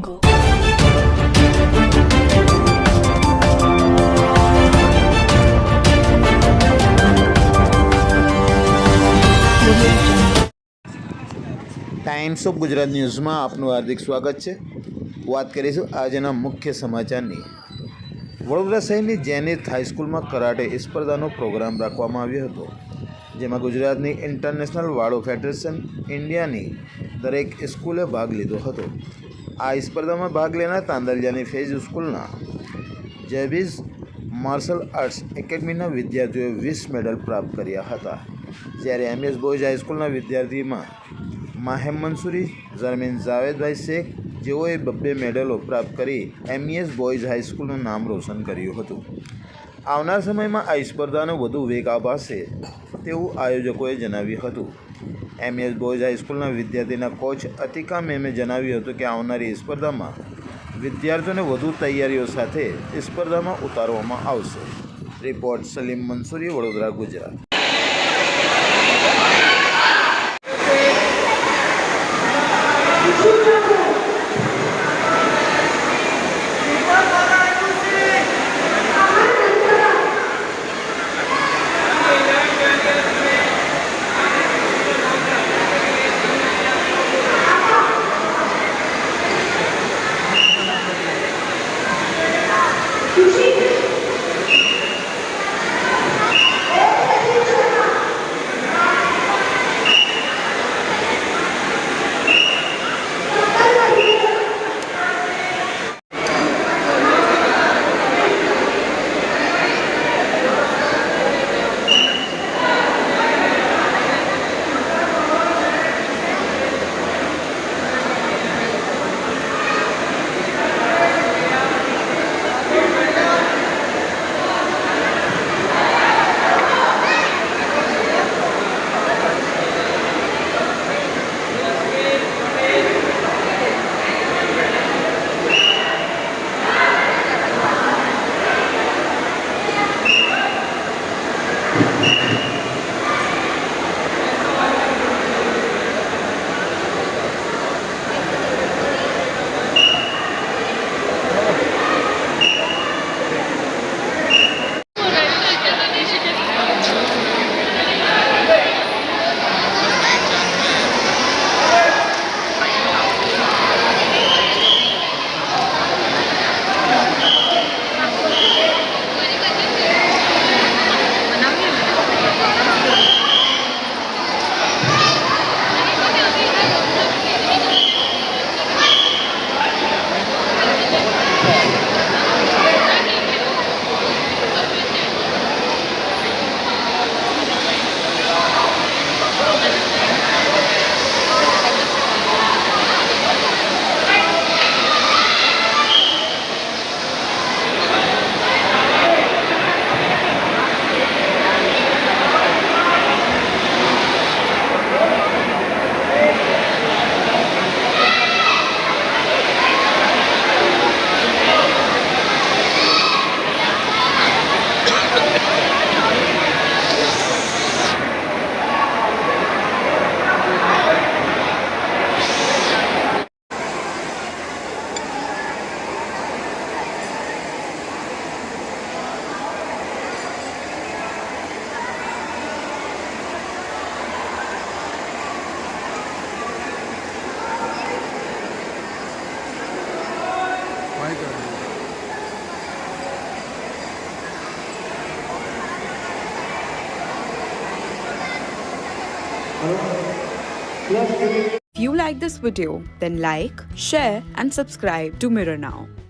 Go. Times of Gujarat ન્યૂઝમાં આપનું હાર્દિક સ્વાગત છે. વાત કરીશું આજના મુખ્ય સમાચારની. વડોદરા શહેરની જેનિથ હાઈસ્કૂલમાં કરાટે સ્પર્ધાનો પ્રોગ્રામ રાખવામાં આવ્યો હતો, જેમાં ગુજરાતની ઇન્ટરનેશનલ વાળો ફેડરેશન ઇન્ડિયાની દરેક સ્કૂલે ભાગ લીધો હતો. આ સ્પર્ધામાં ભાગ લેનાર તાંદલિયાની ફેઝ સ્કૂલના જેબીઝ માર્શલ આર્ટ્સ એકેડમીના વિદ્યાર્થીઓએ 20 મેડલ પ્રાપ્ત કર્યા હતા, જ્યારે એમએસ બોયઝ હાઈસ્કૂલના વિદ્યાર્થીમાં માહેમ મંસૂરી, ઝરમીન જાવેદભાઈ શેખ જેઓએ 2 મેડલો પ્રાપ્ત કરી એમઈએસ બોયઝ હાઈસ્કૂલનું નામ રોશન કર્યું હતું. આવનાર સમયમાં આ સ્પર્ધાનો વધુ વેગ અપાશે તેવું આયોજકોએ જણાવ્યું હતું. એમઈએસ બોયઝ હાઈસ્કૂલના વિદ્યાર્થીના કોચ અતિકા મેમે જણાવ્યું હતું કે આવનારી સ્પર્ધામાં વિદ્યાર્થીઓને વધુ તૈયારીઓ સાથે સ્પર્ધામાં ઉતારવામાં આવશે. Report Salim Mansuri, Vadodara, Gujarat. If you like this video, then like, share and subscribe to Mirror Now.